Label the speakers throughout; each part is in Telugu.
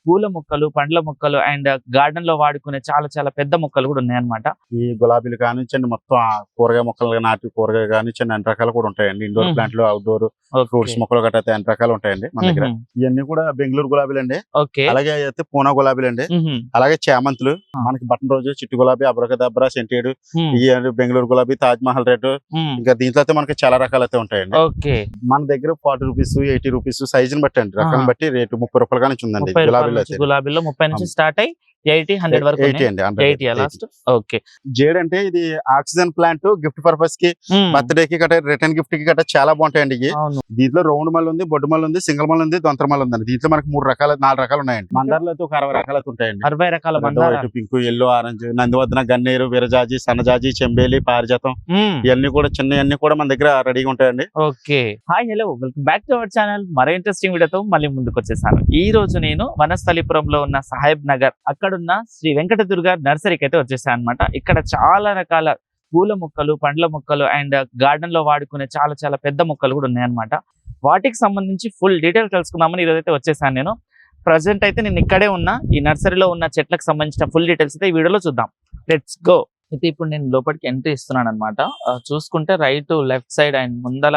Speaker 1: పూల మొక్కలు, పండ్ల మొక్కలు అండ్ గార్డెన్ లో వాడుకునే చాలా చాలా పెద్ద మొక్కలు కూడా ఉన్నాయన్నమాట.
Speaker 2: ఈ గులాబీలు కానించండి, మొత్తం కూరగాయ మొక్కలు నాటి కూరగాయ కానించండి, అన్ని రకాలు కూడా ఉంటాయండి. ఇండోర్ ప్లాంట్లు, అవుట్డోర్ ఫ్రూట్స్ మొక్కలు గట్రా అయితే అన్ని రకాలు ఉంటాయండి మన దగ్గర. ఇవన్నీ కూడా బెంగళూరు గులాబీలు అండి. అలాగే అయితే పూనా గులాబీలు అండి. అలాగే చామంతులు, మనకి బటన్ రోజు, చిట్టు గులాబీ, అబ్రకదబ్రా, సెంటేడు, ఈ బెంగళూరు గులాబీ, తాజ్ మహల్ రెడ్, ఇంకా దీంట్లో అయితే మనకి చాలా రకాలు అయితే ఉంటాయండి. మన దగ్గర 40 రూపీస్, 80 రూపీస్ సైజుని బట్టి అండి, రకాన్ని బట్టి రేటు 30 రూపాయల కానీ ఉందండి.
Speaker 1: గులాబీలో 30 నుంచి స్టార్ట్ అయ్యి 80-100 వరకు 80 లాస్ట్. ఓకే.
Speaker 2: జేడ్ అంటే ఇది ఆక్సిజన్ ప్లాంట్, గిఫ్ట్ పర్పస్ కి, బర్త్డే కి గట్రా, రిటర్న్ గిఫ్ట్ కి గట్రా చాలా బాగుంటాయండి. దీంట్లో రౌండ్ మల్ ఉంది, బొడ్డు మల్ ఉంది, సింగిల్ మల్ ఉంది, దొంతర మల్ ఉందండి. దీంట్లో మనకి 4 రకాలు ఉన్నాయండి. మందారాలు అయితే ఒక 60 రకాలు అయితే ఉంటాయండి.
Speaker 1: 60 రకాల మందారాలు,
Speaker 2: పింక్, ఎల్లో, ఆరెంజ్, నందివర్ధన, గన్నేరు, విరజాజి, సన్నజాజి, చెంబేలి, పారిజాతం, ఇవన్నీ కూడా చిన్నవన్నీ కూడా మన దగ్గర రెడీగా ఉంటాయండి.
Speaker 1: Okay. Hi, hello, welcome back to our channel. మరో ఇంట్రెస్టింగ్ వీడియోతో మళ్ళీ ముందుకు వచ్చేసాను. ఈ రోజు నేను వనస్థలిపురంలో ఉన్న సాహెబ్ నగర్ అక్కడున్న శ్రీ వెంకటదుర్గ నర్సరీకి అయితే వచ్చేసాను అనమాట. ఇక్కడ చాలా రకాల పూల మొక్కలు, పండ్ల మొక్కలు అండ్ గార్డెన్ లో వాడుకునే చాలా చాలా పెద్ద మొక్కలు కూడా ఉన్నాయన్నమాట. వాటికి సంబంధించి ఫుల్ డీటెయిల్స్ తెలుసుకుందామని ఈరోజు అయితే వచ్చేసాను నేను. ప్రజెంట్ అయితే నేను ఇక్కడే ఉన్నా. ఈ నర్సరీలో ఉన్న చెట్లకు సంబంధించిన ఫుల్ డీటెయిల్స్ అయితే ఈ వీడియోలో చూద్దాం. Let's go. అయితే ఇప్పుడు నేను లోపలికి ఎంట్రీ ఇస్తున్నాను అనమాట. చూసుకుంటే రైట్, లెఫ్ట్ సైడ్ అండ్ ముందల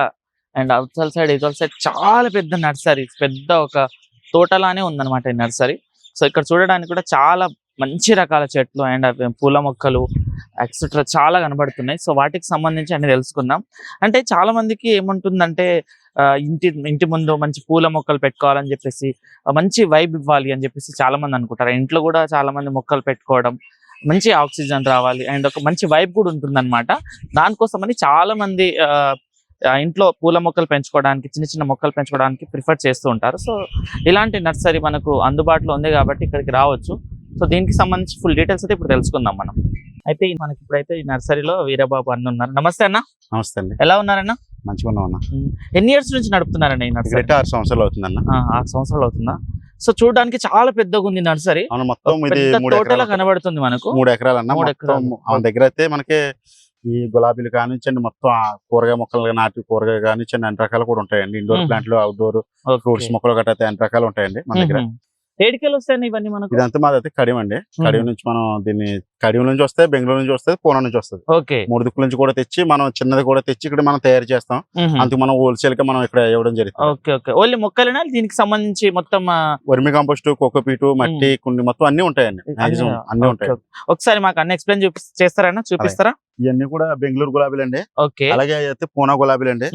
Speaker 1: అండ్ అవుట్సైడ్ సైడ్, ఇటువల్ సైడ్ చాలా పెద్ద నర్సరీ, పెద్ద ఒక తోటలానే ఉందన్నమాట ఈ నర్సరీ. సో ఇక్కడ చూడడానికి కూడా చాలా మంచి రకాల చెట్లు అండ్ పూల మొక్కలు ఎక్సెట్రా చాలా కనబడుతున్నాయి. సో వాటికి సంబంధించి అన్ని తెలుసుకుందాం. అంటే చాలా మందికి ఏముంటుందంటే ఇంటి ముందు మంచి పూల మొక్కలు పెట్టుకోవాలని చెప్పేసి, మంచి వైబ్ ఇవ్వాలి అని చెప్పేసి చాలా మంది అనుకుంటారు. ఇంట్లో కూడా చాలా మంది మొక్కలు పెట్టుకోవడం, మంచి ఆక్సిజన్ రావాలి అండ్ ఒక మంచి వైబ్ కూడా ఉంటుంది అనమాట. దానికోసమని చాలా మంది ఇంట్లో పూల మొక్కలు పెంచుకోవడానికి, చిన్న చిన్న మొక్కలు పెంచుకోవడానికి ప్రిఫర్ చేస్తూ ఉంటారు. సో ఇలాంటి నర్సరీ మనకు అందుబాటులో ఉంది కాబట్టి ఇక్కడికి రావచ్చు. సో దీనికి సంబంధించి ఫుల్ డీటెయిల్స్ అయితే ఇప్పుడు తెలుసుకుందాం మనం. అయితే మనకి ఇప్పుడైతే ఈ నర్సరీలో వీరబాబు అన్న ఉన్నారు. నమస్తే అన్న.
Speaker 2: నమస్తే అండి.
Speaker 1: ఎలా ఉన్నారన్న?
Speaker 2: మంచిగా ఉన్నామన్నా.
Speaker 1: ఎన్ని ఇయర్స్ నుంచి నడుపుతున్నారన్న ఈ నర్సరీ?
Speaker 2: 6 సంవత్సరాలు అవుతుందన్న.
Speaker 1: 6 సంవత్సరాలు అవుతుందా? సో చూడడానికి చాలా పెద్దగా ఉంది నర్సరీ.
Speaker 2: మొత్తం ఇది
Speaker 1: టోటల్ కనబడుతుంది మనకు.
Speaker 2: 3 ఎకరాలు అన్న. 3 ఎకరాలు మన దగ్గర అయితే మనకి ఈ గులాబీలు కానించండి, మొత్తం కూరగాయ మొక్కలు నాటి కూరగాయ కానించండి, అన్ని రకాలు కూడా ఉంటాయండి. ఇండోర్ ప్లాంట్లు, అవుట్డోర్ ఫ్రూట్స్ మొక్కలు గట్రా అయితే అన్ని రకాలు ఉంటాయండి మన దగ్గర.
Speaker 1: ఏడికెళ్ళి వస్తాయి ఇవన్నీ మనకు?
Speaker 2: ఇదంతా మాదైతే కడియం అండి. కడియం నుంచి మనం దీన్ని కడియం నుంచి వస్తాయి, బెంగళూరు నుంచి వస్తుంది, పూనా నుంచి వస్తుంది. 3 దిక్కుల నుంచి కూడా తెచ్చి మనం చిన్నది కూడా తెచ్చి ఇక్కడ మనం తయారు చేస్తాం. అందుకు మనం హోల్సేల్ గా మనం ఇక్కడ ఇవ్వడం జరుగుతుంది.
Speaker 1: ఓన్లీ మొక్కలేనా? దీనికి సంబంధించి మొత్తం
Speaker 2: వర్మి కంపోస్ట్, కోకోపీట్, మట్టి, కుండి మొత్తం అన్ని ఉంటాయండి. అన్ని ఉంటాయి.
Speaker 1: ఒకసారి మాకు అన్ని ఎక్స్ప్లెయిన్ చేస్తారా, చూపిస్తారా?
Speaker 2: ఇవన్నీ కూడా బెంగళూరు గులాబీలు అండి. అలాగే అయితే పూనా గులాబీలు అండి.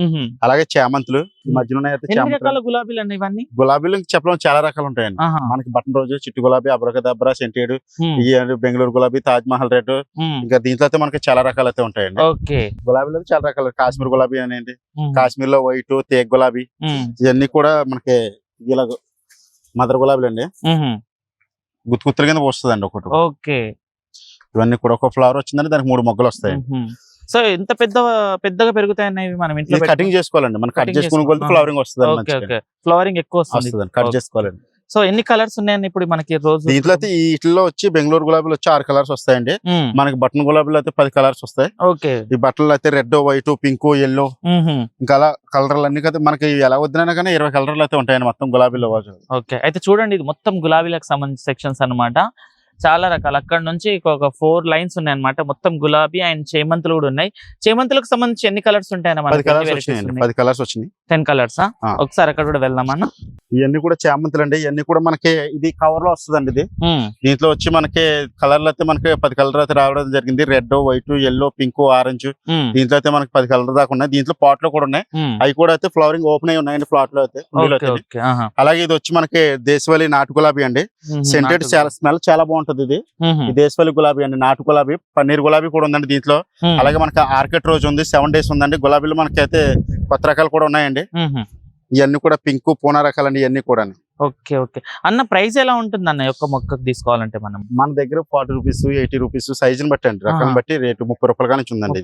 Speaker 2: అలాగే చామంతులు, ఈ మధ్యలో అయితే
Speaker 1: గులాబీలు అండి. ఇవన్నీ
Speaker 2: గులాబీలు చెప్పడం చాలా రకాలు ఉంటాయండి. మనకి బటన్ రోజు, చిట్టు గులాబీ, అబ్రకదబ్రా, సెంటేడు, ఈ బెంగళూరు గులాబీ, తాజ్ మహల్ రెడ్, ఇంకా దీంట్లో అయితే మనకి చాలా రకాలు అయితే ఉంటాయండి. గులాబీలు అయితే చాలా రకాలు. కాశ్మీర్ గులాబీ అనేది, కాశ్మీర్ లో వైట్, తేగ గులాబీ, ఇవన్నీ కూడా మనకి ఇలా మదర్ గులాబీలు అండి. గుత్తుల కింద వస్తుందండి ఒకటి. ఇవన్నీ కూడా ఒక ఫ్లవర్ వచ్చిందంటే దానికి 3 మొగ్గలు వస్తాయి.
Speaker 1: సో ఎంత పెద్దగా పెరుగుతాయి మనం ఇంట్లో
Speaker 2: కటింగ్ చేసుకోవాలండి. మనం కట్ చేసుకుని ఫ్లవరింగ్ వస్తుంది.
Speaker 1: ఫ్లవరింగ్ ఎక్కువ వస్తుంది,
Speaker 2: కట్ చేసుకోవాలండి.
Speaker 1: సో ఎన్ని కలర్స్ ఉన్నాయండి ఇప్పుడు మనకి రోజు?
Speaker 2: దీంట్లో అయితే వీటిలో వచ్చి బెంగళూరు గులాబీలు వచ్చి 6 కలర్స్ వస్తాయండి. మనకి బటన్ గులాబీలు అయితే 10 కలర్స్ వస్తాయి. ఈ బట్టలు అయితే రెడ్, వైట్, పింక్, ఎల్లో, ఇంకా అలా కలర్లు అన్ని కదా మనకి ఎలా వద్దునైనా కానీ 20 కలర్లు అయితే ఉంటాయండి మొత్తం గులాబీలో.
Speaker 1: ఓకే. అయితే చూడండి, ఇది మొత్తం గులాబీలకు సంబంధించిన సెక్షన్స్ అన్నమాట. చాలా రకాలు. అక్కడ నుంచి ఒక 4 లైన్స్ ఉన్నాయి అనమాట. మొత్తం గులాబీ అండ్ చేమంతులు కూడా ఉన్నాయి. చేమంతులకు సంబంధించి ఎన్ని కలర్స్ ఉంటాయి?
Speaker 2: 10 కలర్స్ వచ్చినాయి.
Speaker 1: 10 కలర్స్. ఒకసారి అక్కడ కూడా వెళ్దామన్నా.
Speaker 2: ఇవన్నీ కూడా చేమంతులు అండి. ఇవన్నీ కూడా మనకి ఇది కవర్ లో వస్తుందండి. ఇది దీంట్లో వచ్చి మనకి కలర్లు అయితే మనకి 10 కలర్ అయితే రావడం జరిగింది. Red, white, yellow, pink, orange, దీంట్లో అయితే మనకి 10 కలర్ దాకా ఉన్నాయి. దీంట్లో పాట్ లో కూడా ఉన్నాయి. అవి కూడా అయితే ఫ్లవరింగ్ ఓపెన్ అయి ఉన్నాయండి ప్లాట్ లో అయితే. అలాగే ఇది వచ్చి మనకి దేశవాళీ నాటు గులాబీ అండి. సెంటెడ్ స్మెల్ చాలా బాగుంటుంది. ఇది దేశవాళీ గులాబీ అండి, నాటు గులాబీ. పన్నీర్ గులాబీ కూడా ఉందండి దీంట్లో. అలాగే మనకి ఆర్కిడ్ రోజ్ ఉంది, 7 డేస్ ఉందండి. గులాబీలు మనకి అయితే కొత్త రకాలు కూడా ఉన్నాయండి. ఇవన్నీ కూడా పింక్, పూనా రకాలండి. ఇవన్నీ కూడా.
Speaker 1: ఓకే. అన్న ప్రైస్ ఎలా ఉంటుంది అన్న ఒక్క మొక్కకు తీసుకోవాలంటే? మన
Speaker 2: దగ్గర 40 రూపీస్, 80 రూపీస్ సైజుని బట్టి అండి, రకాన్ని బట్టి రేటు 30 రూపాయల కానీ ఉందండి.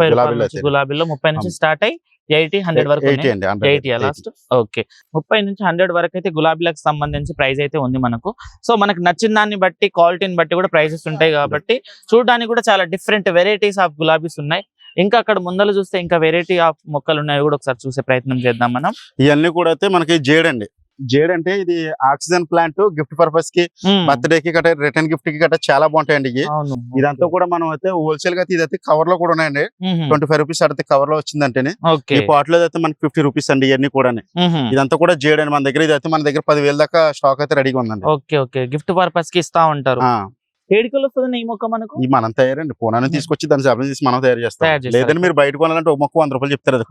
Speaker 1: గులాబీలో 30 నుంచి స్టార్ట్ అయ్యి 80-100 వరకు. 80 లాస్ట్. ఓకే. 30 నుంచి 100 వరకు అయితే గులాబీలకు సంబంధించి ప్రైస్ అయితే ఉంది మనకు. సో మనకు నచ్చిన దాన్ని బట్టి, క్వాలిటీని బట్టి కూడా ప్రైసెస్ ఉంటాయి కాబట్టి చూడడానికి కూడా చాలా డిఫరెంట్ వెరైటీస్ ఆఫ్ గులాబీస్ ఉన్నాయి. ఇంకా అక్కడ ముందర చూస్తే ఇంకా వెరైటీ ఆఫ్ మొక్కలు ఉన్నాయి కూడా ఒకసారి చూసే ప్రయత్నం చేద్దాం మనం.
Speaker 2: ఇవన్నీ కూడా అయితే మనకి జేడ్ అండి. జేడ్ అంటే ఇది ఆక్సిజన్ ప్లాంట్ గిఫ్ట్ పర్పస్ కి బర్త్డే కి గట్రా రిటర్న్ గిఫ్ట్ కి గట్రా చాలా బాగుంటాయండి ఇవి.
Speaker 1: అవును.
Speaker 2: ఇదంతా కూడా మనం అయితే హోల్సేల్ గా ఇదైతే కవర్ లో కూడా ఉన్నాయండి. 25 రూపీస్ అయితే కవర్ లో వచ్చిందంటేనే.
Speaker 1: ఓకే.
Speaker 2: ఈ పాట్ లో అయితే మనకి 50 రూపీస్ అండి ఇవన్నీ కూడా. ఇదంతా కూడా జేడ్ అండి మన దగ్గర. ఇదైతే మన దగ్గర 10,000 దాకా స్టాక్ అయితే రెడీగా ఉందండి.
Speaker 1: ఓకే ఓకే, గిఫ్ట్ పర్పస్ కి ఇస్తా ఉంటారు. ఏడుకలు వస్తుంది ఈ మొక్క మనకు?
Speaker 2: ఈ మనం తయారండి పూనాన్ని తీసుకొచ్చి దాన్ని సప్లై చేసి మనం తయారు చేస్తాం. లేదంటే మీరు బయట కొనాలంటే ఒక మొక్క 100 రూపాయలు చెప్తారు.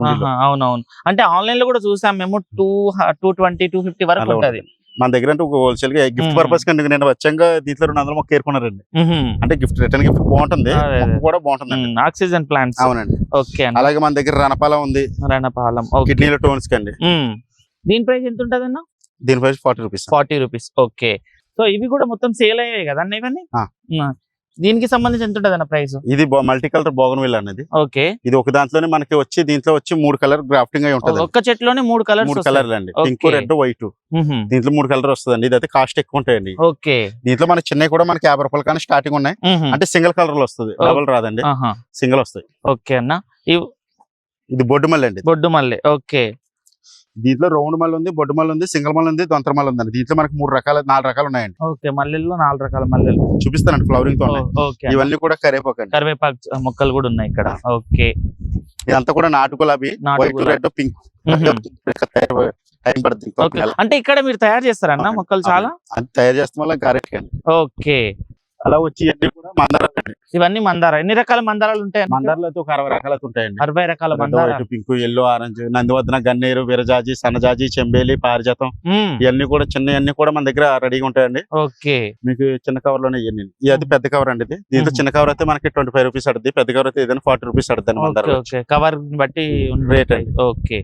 Speaker 1: అవునవును, అంటే ఆన్లైన్ లో కూడా చూసాం మేము 220, 250 వరకు ఉంటది
Speaker 2: మన దగ్గర. అంటే హోల్సేల్ గా గిఫ్ట్ పర్పస్ కి నేను వచ్చాక దీంట్లో 200 మొక్క ఏరుకున్నారండి. అంటే గిఫ్ట్ రిటర్న్ గిఫ్ట్ బాగుంటుంది, కూడా బాగుంటుంది.
Speaker 1: Oxygen plants.
Speaker 2: అవునండి.
Speaker 1: ఓకే.
Speaker 2: అలాగే మన దగ్గర రణపాలం ఉంది.
Speaker 1: రణపాలం
Speaker 2: కిడ్నీల టోన్స్ కండి.
Speaker 1: దీని ప్రైస్ ఎంత ఉంటది అన్న?
Speaker 2: దీని price 40 rupees.
Speaker 1: 40 rupees. Okay. So ఇవి కూడా మొత్తం సేల్ అయ్యాయి కదా అన్న ఇవన్నీ? దీనికి సంబంధించి ఎంత ఉంటది అన్న ప్రైస్?
Speaker 2: ఇది మల్టీ కలర్ బోగన్విల్ అనేది.
Speaker 1: ఓకే.
Speaker 2: ఇది ఒక దాంట్లోనే మనకి వచ్చి దీంట్లో వచ్చి 3 కలర్ గ్రాఫ్టింగ్ అయి ఉంటుంది.
Speaker 1: ఒక్క చెట్లోనే 3 కలర్లు
Speaker 2: అండి. Pink, red, white. దీంట్లో 3 కలర్ వస్తుందండి. ఇది అయితే కాస్ట్ ఎక్కువ ఉంటాయండి.
Speaker 1: ఓకే.
Speaker 2: దీంట్లో మన చిన్నవి కూడా మనకి 50 రూపాయలు కానీ స్టార్టింగ్ ఉన్నాయి. అంటే సింగిల్ కలర్ లో వస్తుంది, డబుల్ రాదండి, సింగిల్ వస్తాయి.
Speaker 1: ఓకే అన్న.
Speaker 2: ఇది బొడ్డు మల్లె అండి.
Speaker 1: బొడ్డు మల్లె. ఓకే.
Speaker 2: దీంట్లో రౌండ్ మల్లె ఉంది, బొడ్డు మల్లె ఉంది, సింగిల్ మల్లె ఉంది, దొంతర మల్లె ఉందండి. దీంట్లో మనకి 4 రకాలు ఉన్నాయండి.
Speaker 1: ఓకే. మల్లెల్లో 4 రకాల మల్లెలు
Speaker 2: చూపిస్తానండి ఫ్లవరింగ్ తో. ఇవన్నీ కూడా
Speaker 1: కరివేపాకు మొక్కలు కూడా ఉన్నాయి ఇక్కడ. ఓకే.
Speaker 2: ఇదంతా కూడా నాటు గులాబీ, వైట్, రెడ్, పింక్.
Speaker 1: అంటే ఇక్కడ మీరు తయారు చేస్తారన్న మొక్కలు? చాలా
Speaker 2: తయారు చేస్తాం వల్ల గ్యారెంటీ అండి.
Speaker 1: ఓకే.
Speaker 2: అలా వచ్చి మందారాలు.
Speaker 1: ఇవన్నీ మందార. ఎన్ని రకాల మందారాలు ఉంటాయి?
Speaker 2: మందారాలు అయితే ఒక 60 రకాలు ఉంటాయండి.
Speaker 1: 60 రకాల మందార.
Speaker 2: పింక్, ఎల్లో, ఆరెంజ్, నందివర్ధన, గన్నేరు, విరజాజి, సన్నజాజి, చెంబేలి, పారిజాతం, ఇవన్నీ కూడా చిన్న కూడా మన దగ్గర రెడీగా ఉంటాయండి.
Speaker 1: ఓకే.
Speaker 2: మీకు చిన్న కవర్ లోనే ఇవన్నీ. ఇది అయితే పెద్ద కవర్ అండి. దీంట్లో చిన్న కవర్ అయితే మనకి 25 రూపీస్ అడుతుంది, పెద్ద కవర్ అయితే ఏదైనా 40 రూపీస్ అడుతుంది.
Speaker 1: కవర్ బట్టి రేట్ అండి. ఓకే.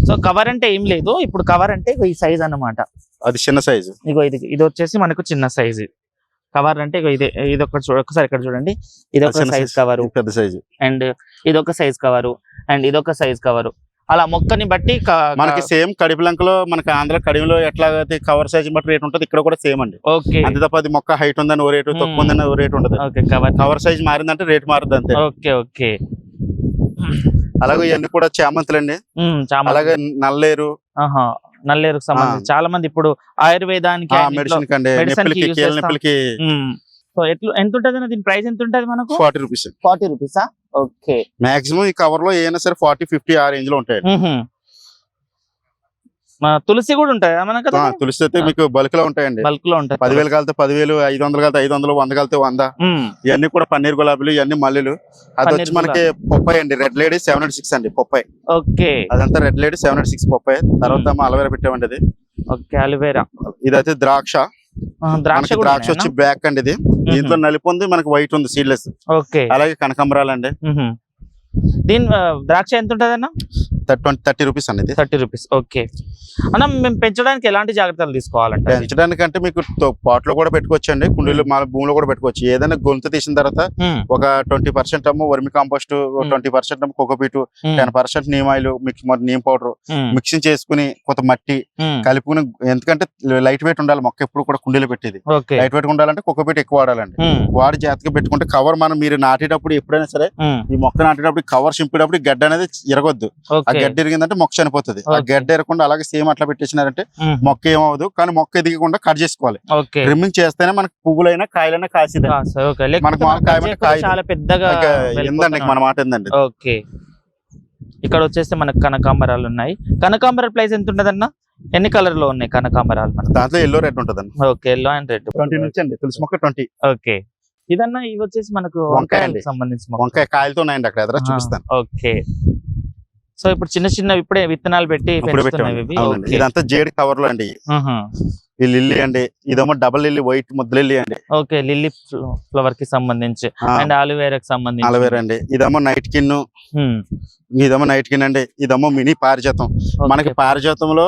Speaker 1: సో కవర్ అంటే ఏం లేదు, ఇప్పుడు కవర్ అంటే ఈ సైజ్ అన్నమాట.
Speaker 2: అది చిన్న సైజు.
Speaker 1: ఇగో ఇది వచ్చేసి మనకు చిన్న సైజు కవర్. అంటే ఇది ఒకసారి ఇక్కడ చూడండి. ఇది ఒక సైజ్ కవర్,
Speaker 2: పెద్ద సైజు.
Speaker 1: అండ్ ఇది ఒక సైజ్ కవరు, అండ్ ఇది ఒక సైజ్ కవరు. అలా మొక్కని బట్టి
Speaker 2: మనకి సేమ్ కడిపిలంకలో మనకి ఆంధ్ర కడిమిలో ఎట్లా కవర్ సైజ్ బట్టి రేట్ ఉంటుంది, ఇక్కడ కూడా సేమ్ అండి.
Speaker 1: ఓకే.
Speaker 2: అంతే తప్ప అది మొక్క హైట్ ఉందని ఓ రేటు, తక్కువ ఉందని ఓ రేటు ఉంటుంది. కవర్ సైజ్ మారిందంటే రేట్ మారుతుంది అంతే.
Speaker 1: ఓకే. ఓకే.
Speaker 2: అలాగే ఇవన్నీ కూడా చామంతులండి. అలాగే నల్లేరు.
Speaker 1: నల్లేరుకు సంబంధించి చాలా మంది ఇప్పుడు ఆయుర్వేదానికి,
Speaker 2: మెడిసిన్ కండి, నొప్పులకి.
Speaker 1: సో ఎంత ఉంటది దీని ప్రైస్? ఎంత ఉంటది మనకు?
Speaker 2: 40 రూపీస్.
Speaker 1: 40 రూపీసా? ఓకే.
Speaker 2: మాక్సిమం ఈ కవర్ లో ఏమైనా సరే 40, 50 ఆ రేంజ్ లో ఉంటాయి.
Speaker 1: తులసి కూడా ఉంటాయా మనకు?
Speaker 2: తులసి అయితే మీకు బల్క్ లో ఉంటాయండి.
Speaker 1: బల్క్ లో ఉంటాయి.
Speaker 2: 10,000 కలితే 10,000, 500 కలితే 500, 100 కలితే 100. ఇవన్నీ కూడా పన్నీర్ గులాబీలు, ఇవన్నీ మల్లెలు. అది వచ్చి మనకి పొప్పాయి అండి. రెడ్ లేడీ 706 అండి పొప్పాయి.
Speaker 1: ఓకే.
Speaker 2: అదంతా రెడ్ లేడీ 706 పొప్పాయి. తర్వాత అలవేరా పెట్టామండి అది.
Speaker 1: ఓకే. అలవేరా.
Speaker 2: ఇదైతే ద్రాక్ష. ద్రాక్ష వచ్చి బ్లాక్ అండి. ఇది దీంట్లో నలుపు ఉంది, మనకి వైట్ ఉంది, సీడ్లెస్.
Speaker 1: ఓకే.
Speaker 2: అలాగే కనకాంబరాలు అండి.
Speaker 1: దీని ద్రాక్ష ఎంత ఉంటది అన్న?
Speaker 2: 30 రూపీస్ అనేది.
Speaker 1: 30 రూపీస్. ఓకే అన్న. మేము పెంచడానికి ఎలాంటి జాగ్రత్తలు తీసుకోవాలంటే?
Speaker 2: పెంచడానికి అంటే మీకు పాట్ లో కూడా పెట్టుకోవచ్చు అండి, కుండీలు భూమిలో కూడా పెట్టుకోవచ్చు. ఏదైనా గొంతు తీసిన తర్వాత ఒక 20% vermicompost, 20% cocopeat, 10% neem oil, neem powder mixing చేసుకుని కొంత మట్టి కలుపుకుని. ఎందుకంటే లైట్ వెయిట్ ఉండాలి మొక్క ఎప్పుడు కూడా కుండీలో పెట్టేది. లైట్ వెయిట్ ఉండాలంటే కోకోపీట్ ఎక్కువ వాడాలండి. వాడి జాగ్రత్తగా పెట్టుకుంటే కవర్ మీరు నాటేటప్పుడు ఎప్పుడైనా సరే ఈ మొక్క నాటేటప్పుడు కవర్ చింపేటప్పుడు గడ్డ అనేది ఇరగొద్దు. ఆ గడ్డ ఎరిగిందంటే మొక్క చనిపోతుంది. ఆ గడ్డ ఎరగకుండా అలాగే సేమ్ అట్లా పెట్టేసినారంటే మొక్క ఏమవదు. కానీ మొక్క ఎదిగకుండా కట్ చేసుకోవాలి. ట్రిమ్మింగ్ చేస్తేనే మనకు పువ్వులైనా కాయలైనా కాసిది. ఏందండి మన మాట ఏందండి.
Speaker 1: ఓకే. ఇక్కడ వచ్చేస్తే మనకు కనకాంబరాలు ఉన్నాయి. కనకాంబరాల ప్రైస్ ఎంత ఉంటదన్న? ఎన్ని కలర్ లో ఉన్నాయి కనకాంబరాలు?
Speaker 2: దాంట్లో ఎల్లో రెడ్ ఉంటదండి.
Speaker 1: ఓకే. Yellow and red.
Speaker 2: 20 నుంచి అండి. తులసి మొక్క 20.
Speaker 1: ఓకే. ఇదన్నా ఇవి వచ్చేసి మనకు వంకాయలకు సంబంధించి
Speaker 2: వంకాయ కాయలతో ఉన్నాయండి. అక్కడ ఎదురు చూపిస్తాను.
Speaker 1: ఓకే. సో ఇప్పుడు చిన్న ఇప్పుడే విత్తనాలు పెట్టి
Speaker 2: ఇదంతా జేడి కవర్ లో అండి. ఈ లిల్లీ అండి. ఇదేమో డబల్ లిల్లీ, వైట్ ముద్ద లిల్లీ అండి.
Speaker 1: ఓకే. లిల్లీ ఫ్లవర్ కి సంబంధించి అండ్ అలోవేరాకి సంబంధించి.
Speaker 2: అలోవేరా అండి. ఇదేమో నైట్ కిన్. ఇదేమో నైట్ కిన్ అండి. ఇదేమో మినీ పారిజాతం. మనకి పారిజాతంలో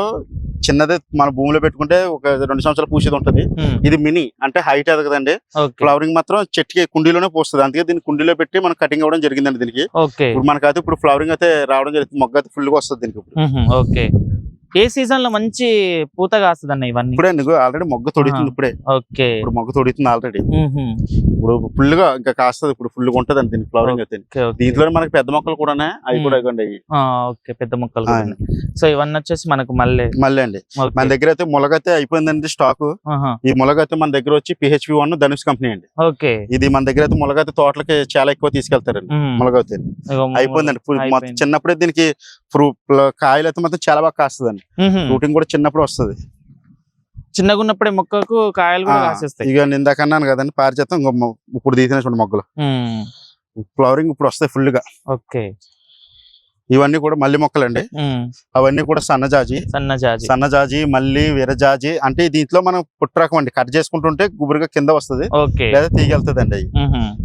Speaker 2: చిన్నది మన భూమిలో పెట్టుకుంటే ఒక 2 సంవత్సరాలు పూసేది ఉంటది. ఇది మినీ అంటే హైట్ ఎదగదండి. ఫ్లవరింగ్ మాత్రం చెట్టుకి కుండీలోనే పోస్తుంది. అందుకే దీన్ని కుండీలో పెట్టి మనం కటింగ్ అవ్వడం జరిగిందండి దీనికి. ఇప్పుడు మనకైతే ఇప్పుడు ఫ్లవరింగ్ అయితే రావడం జరుగుతుంది. మొగ్గ అయితే ఫుల్ గా వస్తుంది దీనికి.
Speaker 1: ఓకే. ఏ సీజన్ లో మంచి పూత కాస్తుందన్న ఇవన్నీ?
Speaker 2: ఇప్పుడే ఆల్రెడీ మొగ్గ తొడుగుతుంది. ఇప్పుడే
Speaker 1: ఓకే,
Speaker 2: ఇప్పుడు మొగ్గ తొడుగుతుంది ఆల్రెడీ. ఇప్పుడు ఫుల్ గా ఇంకా కాస్తుంది. ఇప్పుడు ఫుల్ గా ఉంటది దీనికి ఫ్లవరింగ్ అయితే. దీంట్లో మనకి పెద్ద మొక్కలు కూడా అవి కూడా ఇవ్వండి.
Speaker 1: ఓకే, పెద్ద మొక్కలు. సో ఇవన్నీ వచ్చేసి మనకు మళ్ళీ
Speaker 2: అండి మన దగ్గర అయితే ములగైతే అయిపోయిందండి స్టాక్. ఈ ములగైతే మన దగ్గర వచ్చి PHP 1 ధనుష్ కంపెనీ అండి.
Speaker 1: ఓకే,
Speaker 2: ఇది మన దగ్గర అయితే ములగైతే తోటలకి చాలా ఎక్కువ తీసుకెళ్తారండి. ములగైతే అయిపోయిందండి. చిన్నప్పుడే దీనికి కాయలు అయితే మాత్రం చాలా బాగా కాస్తుందండి. ఫ్రూటింగ్ కూడా చిన్నప్పుడు వస్తుంది.
Speaker 1: చిన్నగా ఉన్నప్పుడే మొక్కకు కాయలు కూడా కాసేస్తాయి.
Speaker 2: ఇక ఇందాక అన్నాను కదండి పారిజాతం ఇప్పుడు తీసిన మొగ్గలు ఫ్లవరింగ్ ఇప్పుడు వస్తాయి ఫుల్ గా.
Speaker 1: ఓకే,
Speaker 2: ఇవన్నీ కూడా మల్లి మొక్కలండి. అవన్నీ కూడా సన్నజాజి మల్లి విరజాజి. అంటే దీంట్లో మనం పుట్టరకం అండి. కట్ చేసుకుంటుంటే గుబురుగా కింద వస్తుంది లేదా తీగెళ్తుంది అండి.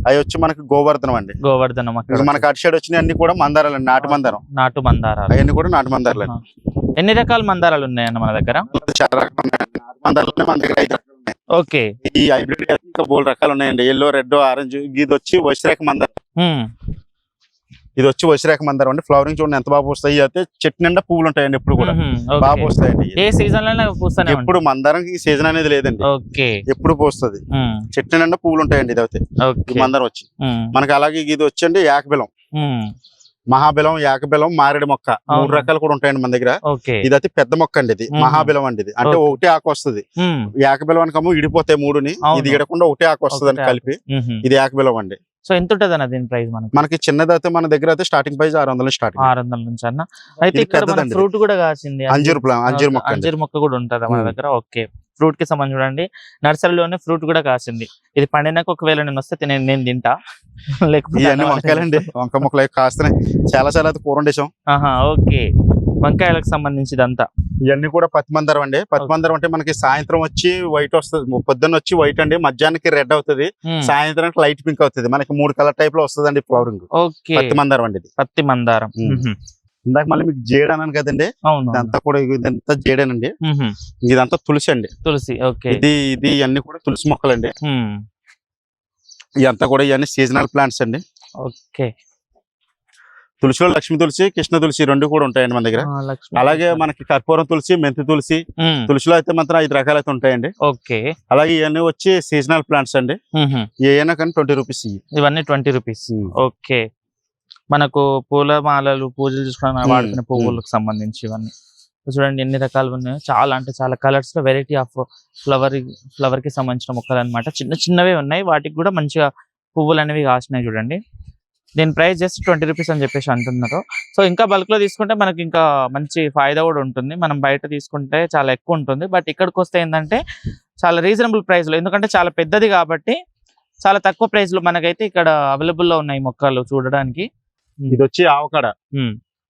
Speaker 2: అవి వచ్చి మనకి గోవర్ధనం అండి. మనకి అటు సైడ్ వచ్చిన అన్ని కూడా మందారాలు అండి. నాటు మందారాలు అవన్నీ కూడా నాటు మందారాలు.
Speaker 1: ఎన్ని రకాల మందారాలు ఉన్నాయన్న మన దగ్గర?
Speaker 2: చాలా రకాలు మందారాలు మన దగ్గర 5 రకాలు ఉన్నాయి.
Speaker 1: ఓకే,
Speaker 2: ఈ హైబ్రిడ్ ఇంకా 3 రకాలు ఉన్నాయండి. Yellow, red, orange. ఇది వచ్చి వసిరేఖ మందారం. ఇది వచ్చి వసిరేఖ మందారం అండి. ఫ్లవరింగ్ చూడండి ఎంత బాగా వస్తాయి. అయితే చెట్టు నిండా పువ్వులు ఉంటాయండి. ఎప్పుడు కూడా బాగా వస్తాయండి.
Speaker 1: ఏ సీజన్ లో
Speaker 2: ఎప్పుడు మందారం సీజన్ అనేది లేదండి. ఎప్పుడు పోస్తుంది. చెట్టు నిండా పువ్వులు ఉంటాయండి. ఇది అయితే మందారం వచ్చి మనకి. అలాగే ఇది వచ్చండి యాకబిలం, మహాబిలం, యాకబిలం, మారేడు మొక్క. 3 రకాలు కూడా ఉంటాయండి మన దగ్గర. ఇది అయితే పెద్ద మొక్క అండి. ఇది మహాబిలం అండి. ఇది అంటే ఒకటే ఆకు వస్తుంది. యాకబిలం అనకము ఇడిపోతాయి 3ని. ఇది ఇడకుండా ఒకటే ఆకు వస్తుంది అని కలిపి. ఇది యాకబిలం అండి.
Speaker 1: సో ఎంత ఉంటది అన్న దీని ప్రైస్?
Speaker 2: మనకి చిన్నది అయితే మన దగ్గర అయితే స్టార్టింగ్ ప్రైస్ 600 స్టార్టింగ్.
Speaker 1: 600 నుంచి అన్న. అయితే ఇక్కడ ఫ్రూట్ కూడా కాసింది. అంజూర్ మొక్క కూడా ఉంటది మన దగ్గర. ఓకే, ఫ్రూట్ కి సంబంధించి చూడండి నర్సరీలోనే ఫ్రూట్ కూడా కాసింది. ఇది పండినాక ఒకవేళ నేను వస్తే నేను తింటా.
Speaker 2: లేకపోతే వంకాయలండి. వంకాయ మొక్కలు కాస్తున్నాయి. చాలా అయితే కూర వండేసాం.
Speaker 1: ఓకే, వంకాయలకు సంబంధించి ఇదంతా.
Speaker 2: ఇవన్నీ కూడా పత్తి మందారం అండి. పత్తి మందారం అంటే మనకి సాయంత్రం వచ్చి వైట్ వస్తుంది. పొద్దున్న వచ్చి వైట్ అండి, మధ్యాహ్నానికి రెడ్ అవుతుంది, సాయంత్రానికి లైట్ పింక్ అవుతుంది. మనకి 3 కలర్ టైప్ లో వస్తుంది అండి ఫ్లవరింగ్. పత్తి మందారం అండి. ఇది
Speaker 1: పత్తి మందారం.
Speaker 2: ఇందాక మళ్ళీ మీకు జేడ్ అన్నాను కదండి. ఇదంతా కూడా ఇదంతా జేడేనండి. ఇదంతా తులసి అండి.
Speaker 1: తులసి. ఓకే,
Speaker 2: ఇది ఇవన్నీ కూడా తులసి మొక్కలండి. ఇదంతా కూడా ఇవన్నీ సీజనల్ ప్లాంట్స్ అండి.
Speaker 1: ఓకే,
Speaker 2: తులసిలో లక్ష్మీ తులసి, కృష్ణ తులసి 2 కూడా ఉంటాయండి మన దగ్గర. అలాగే మనకి కర్పూరం తులసి, మెంతి తులసి. తులసిలో అయితే మాత్రం 5 రకాలు అయితే ఉంటాయండి.
Speaker 1: ఓకే,
Speaker 2: అలాగే ఇవన్నీ వచ్చి సీజనల్ ప్లాంట్స్ అండి. ఏమైనా కానీ 20 రూపీస్.
Speaker 1: ఇవన్నీ 20 రూపీస్. ఓకే, మనకు పూల మాలలు పూజలు చేసుకోవడానికి వాడుకునే పువ్వులకు సంబంధించి ఇవన్నీ చూడండి ఎన్ని రకాలు ఉన్నాయో. చాలా అంటే చాలా కలర్స్ లో వెరైటీ ఆఫ్ ఫ్లవర్ కి సంబంధించిన మొక్కలు అనమాట. చిన్నవే ఉన్నాయి, వాటికి కూడా మంచిగా పువ్వులు అనేవి కాసినాయి చూడండి. దీని ప్రైస్ జస్ట్ 20 రూపీస్ అని చెప్పేసి అంటున్నారు. సో ఇంకా బల్క్ లో తీసుకుంటే మనకి ఇంకా మంచి ఫాయిదా కూడా ఉంటుంది. మనం బయట తీసుకుంటే చాలా ఎక్కువ ఉంటుంది. బట్ ఇక్కడికి వస్తే ఏంటంటే చాలా రీజనబుల్ ప్రైస్ లో, ఎందుకంటే చాలా పెద్దది కాబట్టి చాలా తక్కువ ప్రైస్ లో మనకైతే ఇక్కడ అవైలబుల్ లో ఉన్నాయి మొక్కలు చూడడానికి.
Speaker 2: ఇది వచ్చి ఆవకాడ.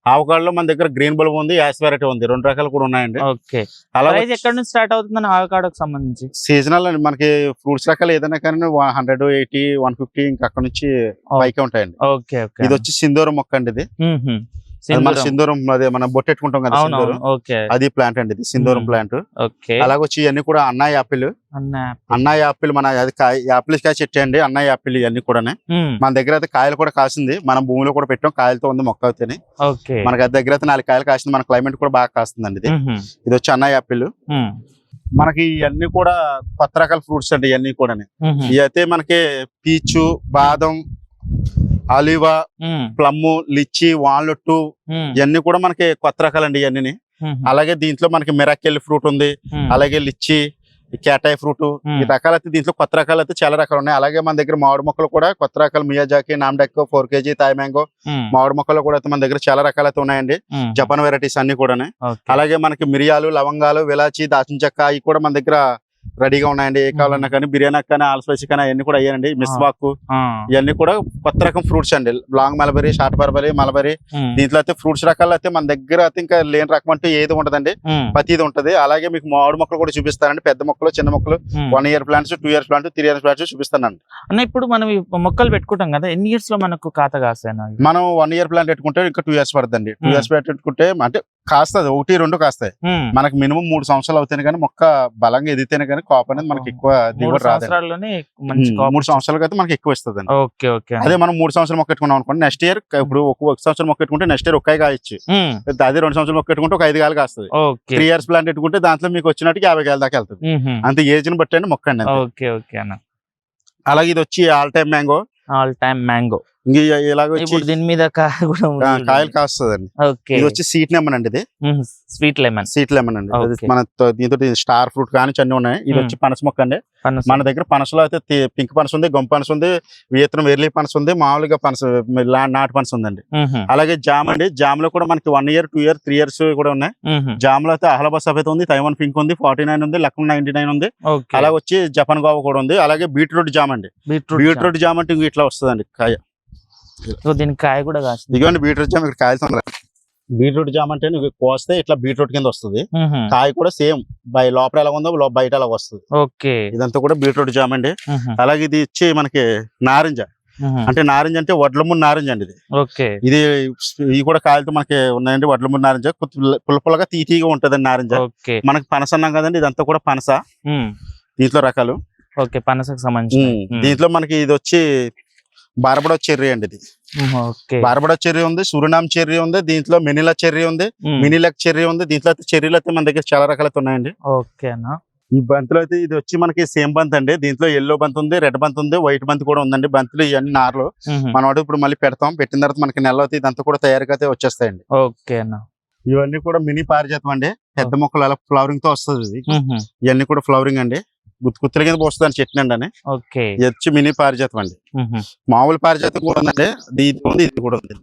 Speaker 2: ఆవకాడలో మన దగ్గర గ్రీన్ బల్బ్ ఉంది, యాస్ వెరైటీ ఉంది. 2 రకాలు కూడా ఉన్నాయండి.
Speaker 1: ఓకే, ప్రైస్ ఎక్కడ నుంచి స్టార్ట్ అవుతుంది ఆవకాడకు సంబంధించి?
Speaker 2: సీజనల్ అండి. మనకి ఫ్రూట్స్ రకాలు ఏదైనా కానీ 180, 150 ఇంకా అక్కడ నుంచి పైకి ఉంటాయండి.
Speaker 1: ఓకే,
Speaker 2: ఇది వచ్చి సింధూరం మొక్క అండి. ఇది మన సింధూరం, అదే మనం బొట్టెట్టుకుంటాం కదా సింధూరం, అది ప్లాంట్ అండి. ఇది సింధూరం ప్లాంట్. అలాగే వచ్చి ఇవన్నీ కూడా అన్నా యాపిల్. మన యాపిల్ కాయ చెట్టు అండి. అన్నా యాపిల్ ఇవన్నీ కూడా మన దగ్గర అయితే కాయలు కూడా కాసింది. మనం భూమిలో కూడా పెట్టాం, కాయలతో ఉంది మొక్క అయితే. మనకి అది దగ్గర అయితే 4 కాయలు కాసింది. మన క్లైమేట్ కూడా బాగా కాస్తుందండి. ఇది వచ్చి అన్నా యాపిల్. మనకి ఇవన్నీ కూడా కొత్త రకాల ఫ్రూట్స్ అండి. ఇవన్నీ కూడా ఇవి అయితే మనకి పీచు, బాదం, ఆలివా, ప్లమ్, లిచ్చి, వాల్నట్ ఇవన్నీ కూడా మనకి కొత్త రకాలండి ఇవన్నీ. అలాగే దీంట్లో మనకి మిరాకెల్ ఫ్రూట్ ఉంది, అలాగే లిచ్చి, క్యాటాయ్ ఫ్రూట్, ఈ రకాలైతే దీంట్లో కొత్త రకాలు అయితే చాలా రకాలు ఉన్నాయి. అలాగే మన దగ్గర మామిడి మొక్కలు కూడా కొత్త రకాలు మియాజాకి, నామ్డెక్, 4 kg తాయ్ మ్యాంగో మామిడి మొక్కలు కూడా అయితే మన దగ్గర చాలా రకాలు అయితే ఉన్నాయండి. జపాన్ వెరైటీస్ అన్ని కూడా. అలాగే మనకి మిరియాలు, లవంగాలు, విలాచి, దాచిన చెక్క అవి కూడా మన దగ్గర రెడీగా ఉన్నాయండి. ఏ కావాలన్నా కానీ బిర్యానీ కానీ ఆల్ స్పైసీ కానీ అవన్నీ కూడా అయ్యానండి. మిస్వాక్ ఇవన్నీ కూడా కొత్త రకం ఫ్రూట్స్ అండి. Long mulberry, short Burberry, mulberry. దీంట్లో అయితే ఫ్రూట్స్ రకాలు అయితే మన దగ్గర అయితే ఇంకా లేని రకం అంటే ఏది ఉంటదండి, ప్రతిది ఉంటది. అలాగే మీకు మామిడి మొక్కలు కూడా చూపిస్తానండి. పెద్ద మొక్కలు, చిన్న మొక్కలు, 1 year plants, 2 years plants, 3 years plants చూపిస్తానండి.
Speaker 1: అన్న ఇప్పుడు మనం మొక్కలు పెట్టుకుంటాం కదా, ఎన్ని ఇయర్స్ లో మనకు ఖాతా కాస్తాయి?
Speaker 2: మనం 1 year ప్లాంట్ పెట్టుకుంటే ఇంకా 2 years పడుతుందండి. 2 years పెట్టుకుంటే అంటే కాస్తుంది, 1-2 కాస్తాయి. మనకి మినిమం 3 సంవత్సరాలు అవుతాయి కానీ మొక్క బలంగా ఎదిగితేనే కానీ కాపు అనేది మనకి ఎక్కువ దిగుబడి రాదు. 3 సంవత్సరాలకి అయితే మనకి ఎక్కువ ఇస్తుంది అండి. అదే మనం 3 సంవత్సరాలు మొక్క పెట్టుకున్నాం అనుకోండి, నెక్స్ట్ ఇయర్ ఇప్పుడు ఒక సంవత్సరం మొక్క పెట్టుకుంటే నెక్స్ట్ ఇయర్ 1 కాయ కాయచ్చు. అదే 2 సంవత్సరాలు మొక్క పెట్టుకుంటే ఒక 5 కాయలు కాస్తుంది. 3 ఇయర్స్ ప్లాంట్ పెట్టుకుంటే దాంట్లో మీకు వచ్చినట్టు 50 కాయల దాకా వెళ్తుంది. అంత ఏజ్ ని బట్టి అండి మొక్క అండి. అలాగే ఇది వచ్చి ఆల్ టైమ్ మ్యాంగో. ఇలాగ వచ్చి
Speaker 1: దీని మీద
Speaker 2: కాయలు కాస్తుందండి. ఇది వచ్చి స్వీట్ లెమన్ అండి. ఇది స్వీట్ లెమన్ అండి. మన దీంతో స్టార్ ఫ్రూట్ కానీ అన్ని ఉన్నాయి. ఇది వచ్చి పనస మొక్క అండి. మన దగ్గర పనసలో అయితే పింక్ పనస ఉంది, గొంప పనస ఉంది, వియత్నం వెర్లీ పనస ఉంది, మామూలుగా పనస నాటు పనస ఉందండి. అలాగే జామ్ అండి. జామ్ లో కూడా మనకి 1 year 2 year 3 years కూడా ఉన్నాయి. జామ్ లో అయితే అహ్లబా సఫేద్ ఉంది, తైవాన్ పింక్ ఉంది, 49 ఉంది, లక్నో 99 ఉంది. అలాగే వచ్చి జపాన్ గోవా కూడా ఉంది. అలాగే బీట్రూట్ జామ్ అండి. బీట్రూట్ జామ్ అంటే ఇట్లా వస్తుందండి కాయ.
Speaker 1: దీనికి కాయ కూడా
Speaker 2: ఇదిగోండి బీట్రూట్ జామ్. ఇక్కడ కాయలు తొందర బీట్రూట్ జామ్ అంటే నువ్వు కోస్తే ఇట్లా బీట్రూట్ కింద వస్తుంది. కాయ కూడా సేమ్ లోపల ఎలా ఉందో బయట అలా వస్తుంది. ఇదంతా కూడా బీట్రూట్ జామ్ అండి. అలాగే ఇది ఇచ్చి మనకి నారింజ అంటే వడ్లమూడి నారింజ అండి. ఇది కూడా కాయలతో మనకి ఉన్నాయండి. వడ్లమూడి నారింజ పుల్లపుల్లగా తీగా ఉంటదండి నారింజ. మనకి పనస అన్నాం కదండి, ఇదంతా కూడా పనస. దీంట్లో రకాలు
Speaker 1: పనసకు సంబంధించి.
Speaker 2: దీంట్లో మనకి ఇది వచ్చి బార్బడో చెర్రీ అండి. ఇది బార్బడో చెర్రీ ఉంది, సురినామ్ చెర్రీ ఉంది, దీంట్లో మెనిలా చెర్రీ ఉంది, మినిలక్ చెర్రీ ఉంది. దీంట్లో అయితే చెర్రీలు అయితే మన దగ్గర చాలా రకాలైతే ఉన్నాయండి. ఈ బంతులు అయితే ఇది వచ్చి మనకి సేమ్ బంత్ అండి. దీంట్లో ఎల్లో బంత్ ఉంది, రెడ్ బంత్ ఉంది, వైట్ బంత్ కూడా ఉందండి. బంతులు ఇవన్నీ నార్లు మనం ఇప్పుడు మళ్ళీ పెట్టిన తర్వాత మనకి నెల అవుతాయి. ఇదంతా కూడా తయారుగా అయితే వచ్చేస్తాయండి. ఇవన్నీ కూడా మినీ పారిజాతం అండి. పెద్ద మొక్కలు అలా ఫ్లవరింగ్ తో వస్తుంది. ఇవన్నీ కూడా ఫ్లవరింగ్ అండి. గుత్తుల కింద పోస్తుంది చెట్టు అండి. ఇది వచ్చి మినీ పారిజాతం అండి. మామూలు పారిజాతం కూడా ఉందండి. ఇది కూడా ఉంది.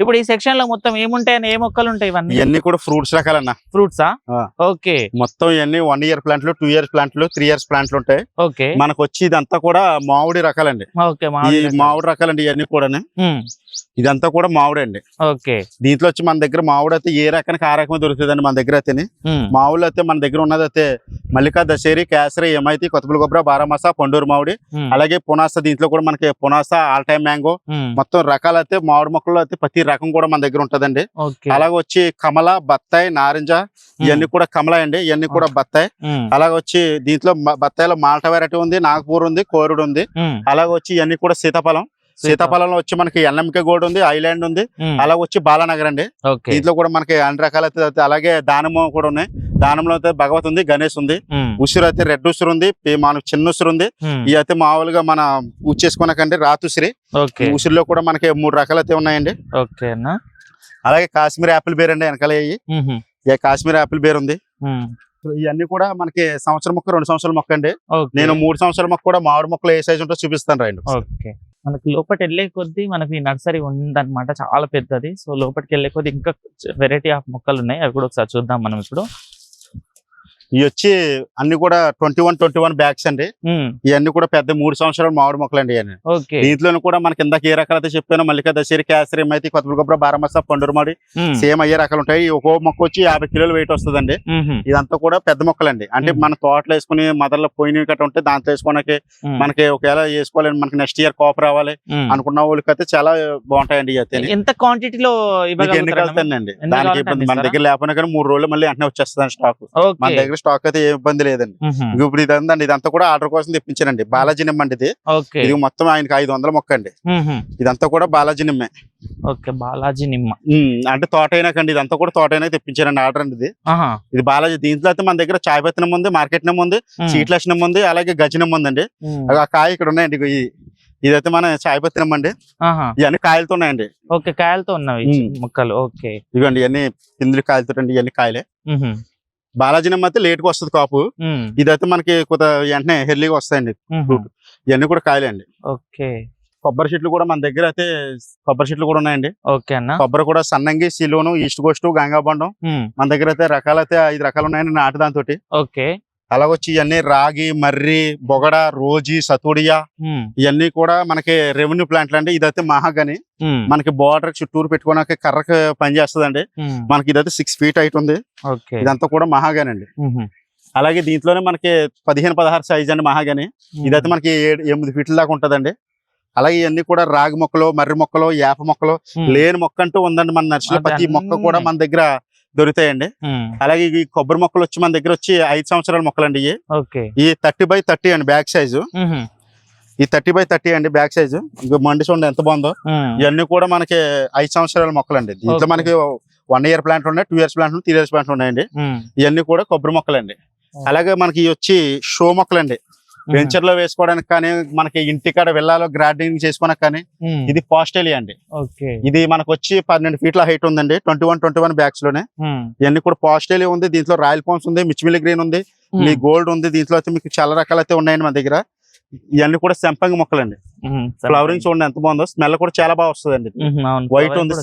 Speaker 1: ఇప్పుడు ఈ సెక్షన్ లో మొత్తం ఏముంటాయని, ఏ మొక్కలు ఉంటాయి?
Speaker 2: ఇవన్నీ కూడా ఫ్రూట్స్ రకాలన్న.
Speaker 1: ఫ్రూట్సా?
Speaker 2: మొత్తం ఇవన్నీ 1 year ప్లాంట్లు, 2 years ప్లాంట్లు, 3 years ప్లాంట్లు ఉంటాయి. మనకు వచ్చి ఇదంతా కూడా మామిడి రకాలండి. మామిడి రకాలండి ఇవన్నీ కూడా. ఇదంతా కూడా మామిడి అండి. దీంట్లో వచ్చి మన దగ్గర మామిడి అయితే ఏ రకానికి ఆ రకమే దొరుకుతుందండి మన దగ్గర అయితే. మామిడి అయితే మన దగ్గర ఉన్నది అయితే మల్లికా, దశేరి, కేసరి, ఎమైతి, కొత్తపల్లి కొబ్బరి, బారామసా, పండూరు మామిడి, అలాగే పునాస. దీంట్లో కూడా మనకి పునాస, ఆల్ టైమ్ మ్యాంగో, మొత్తం రకాలు అయితే మామిడి మొక్కలు అయితే ప్రతి రకం కూడా మన దగ్గర ఉంటదండి. అలాగే వచ్చి కమల, బత్తాయి, నారింజ, ఇవన్నీ కూడా కమల అండి. ఇవన్నీ కూడా బత్తాయి. అలాగే వచ్చి దీంట్లో బత్తాయిలో మాల్టా వెరైటీ ఉంది, నాగపూర్ ఉంది, కోరుడు ఉంది. అలాగే వచ్చి ఇవన్నీ కూడా సీతాఫలంలో వచ్చి మనకి ఎన్ఎంకే గోల్డ్ ఉంది, ఐలాండ్ ఉంది. అలాగే వచ్చి బాలానగర్ అండి. దీంట్లో కూడా మనకి అన్ని రకాల అయితే. అలాగే దానిమ్మ కూడా ఉన్నాయి. దానిమ్మలో అయితే భగవత్ ఉంది, గణేష్ ఉంది. ఉసిరు అయితే రెడ్ ఉసిరు ఉంది, మనకు చిన్న ఉసిరు ఉంది. ఇవి అయితే మామూలుగా మన పూజ చేసుకున్నాకండి రాతుసిరి. ఉసిరిలో కూడా మనకి 3 రకాలు అయితే ఉన్నాయండి. అలాగే కాశ్మీర్ యాపిల్ బేర్ అండి. వెనకాల కాశ్మీర్ యాపిల్ బేర్ ఉంది. ఇవన్నీ కూడా మనకి సంవత్సరం మొక్క, 2 సంవత్సరాల మొక్క అండి. నేను 3 సంవత్సరాల మొక్క కూడా మామిడి మొక్కలు ఏ సైజ్ ఉంటో చూపిస్తాను రండి.
Speaker 1: మనకి లోపలికి వెళ్ళే కొద్దీ మనకి నర్సరీ ఉందన్నమాట, చాలా పెద్దది. సో లోపలికి వెళ్ళే కొద్దీ ఇంకా వెరైటీ ఆఫ్ మొక్కలు ఉన్నాయి, అవి కూడా ఒకసారి చూద్దాం మనం ఇప్పుడు.
Speaker 2: ఇవి వచ్చి అన్ని కూడా 21 బ్యాగ్స్ అండి. ఇవన్నీ కూడా పెద్ద 3 సంవత్సరాల మామిడి మొక్కలు అండి. దీంట్లో కూడా మనకి ఇందాక ఏ రకాలైతే చెప్పానో మల్లికా, దశేరి, కేసరి, ఎమైతి, కొత్తపల్లి కొబ్బరి, బారామసా, పండూరు మామిడి, సేమ్ అయ్యే రకాలు ఉంటాయి. ఒక్కో మొక్క వచ్చి 50 కిలోలు వెయిట్ వస్తుందండి. ఇదంతా కూడా పెద్ద మొక్కలండి. అంటే మన తోటలో వేసుకుని మదర్లో పోయినవి గట్రా ఉంటే దాంట్లో వేసుకోవడానికి మనకి ఒకవేళ వేసుకోవాలండి, మనకి నెక్స్ట్ ఇయర్ కాపు రావాలి అనుకున్న వాళ్ళకి అయితే చాలా బాగుంటాయండి.
Speaker 1: ఎంత క్వాంటిటీలో
Speaker 2: ఎన్ని కలుతానండి, దానికి ఇబ్బంది. మన దగ్గర లేకపోయినా కానీ 3 రోజులు మళ్ళీ వెంటనే వచ్చేస్తుంది స్టాక్. మన దగ్గర స్టాక్ అయితే ఏ ఇబ్బంది లేదండి. ఇప్పుడు ఇదంతా కూడా ఆర్డర్ కోసం తెప్పించానండి. బాలాజీ నిమ్మ అండి. ఇది మొత్తం ఆయనకి 500 మొక్క అండి. ఇదంతా కూడా బాలాజీ నిమ్మే.
Speaker 1: బాలాజీ నిమ్మ
Speaker 2: అంటే తోట అయినాకండి. ఇదంతా కూడా తోట అయినా తెప్పించానండి ఆర్డర్ అండి. ఇది బాలాజీ. దీంట్లో అయితే మన దగ్గర చాయపత్తి నిమ్మ ఉంది, మార్కెట్ నిమ్మ ఉంది, సీట్లెస్ నిమ్మ ఉంది, అలాగే గజి నిమ్మ ఉందండి. ఆ కాయ ఇక్కడ ఉన్నాయండి. ఇదైతే మన చాయపత్తి నిమ్మ అండి. ఇవన్నీ కాయలతో ఉన్నాయండి.
Speaker 1: కాయలతో ఉన్నవి మొక్కలు.
Speaker 2: ఇవ్వండి ఇవన్నీ పిందులు కాయలతో అండి. ఇవన్నీ కాయలే. బాలాజీ నిమ్మ అయితే లేట్ గా వస్తుంది కాపు. ఇదైతే మనకి కొత్త వెంటనే హెర్లీగా వస్తాయండి ఫ్రూట్. ఇవన్నీ కూడా కాయలే అండి. కొబ్బరి చెట్లు కూడా మన దగ్గర అయితే కొబ్బరి చెట్లు కూడా ఉన్నాయండి. కొబ్బరి కూడా సన్నంగి, సిలోను, ఈస్ట్ కోస్ట్, గంగాబండం. మన దగ్గర అయితే రకాలైతే 5 రకాలు ఉన్నాయండి నాటు దాంతో. అలాగొచ్చి ఇవన్నీ రాగి, మర్రి, బొగడ, రోజీ, సతుడియా, ఇవన్నీ కూడా మనకి రెవెన్యూ ప్లాంట్లు అండి. ఇదైతే మహాగని. మనకి బోర్డర్ చుట్టూరు పెట్టుకోవడానికి కర్రకు పనిచేస్తుందండి. మనకి ఇదైతే 6 feet హైట్ ఉంది. ఇదంతా కూడా మహాగని అండి. అలాగే దీంట్లోనే మనకి 15-16 సైజ్ అండి మహాగని. ఇదైతే మనకి 8 feet దాకా ఉంటదండి. అలాగే ఇవన్నీ కూడా రాగి మొక్కలు, మర్రి మొక్కలు, వేప మొక్కలు, లేని మొక్క అంటూ ఉందండి మన నర్సరీలో. ప్రతి మొక్క కూడా మన దగ్గర దొరుకుతాయండి. అలాగే ఈ కొబ్బరి మొక్కలు వచ్చి మన దగ్గర వచ్చి 5 సంవత్సరాల మొక్కలండి. ఈ 30x30 అండి బ్యాక్ సైజు. ఈ 30x30 అండి బ్యాక్ సైజు. ఇంకో మండి చూడండి ఎంత బాగుందో. ఇవన్నీ కూడా మనకి 5 సంవత్సరాల మొక్కలండి. దీంట్లో మనకి 1 year ప్లాంట్ ఉన్నాయి, 2 years ప్లాంట్, 3 years ప్లాంట్ ఉన్నాయండి. ఇవన్నీ కూడా కొబ్బరి మొక్కలండి. అలాగే మనకి వచ్చి షో మొక్కలండి. వెంచర్ లో వేసుకోవడానికి కానీ, మనకి ఇంటికాడ వెళ్ళాలో గార్డెనింగ్ చేసుకోవడానికి కానీ. ఇది పాస్టేలియా అండి. ఇది మనకు వచ్చి 12 feet హైట్ ఉందండి. 21 బ్యాగ్స్ లోనే. ఇవన్నీ కూడా పాస్టేలియా ఉంది. దీంట్లో రాయల్ పామ్స్ ఉంది, మిచ్మిల్ గ్రీన్ ఉంది, మీ గోల్డ్ ఉంది. దీంట్లో అయితే మీకు చాలా రకాలు అయితే ఉన్నాయండి మన దగ్గర. ఇవన్నీ కూడా సంపంగి మొక్కలండి. ఫ్లవరింగ్ చూడండి ఎంత బాగుందో. స్మెల్ కూడా చాలా బాగా వస్తుందండి. వైట్ ఉంది,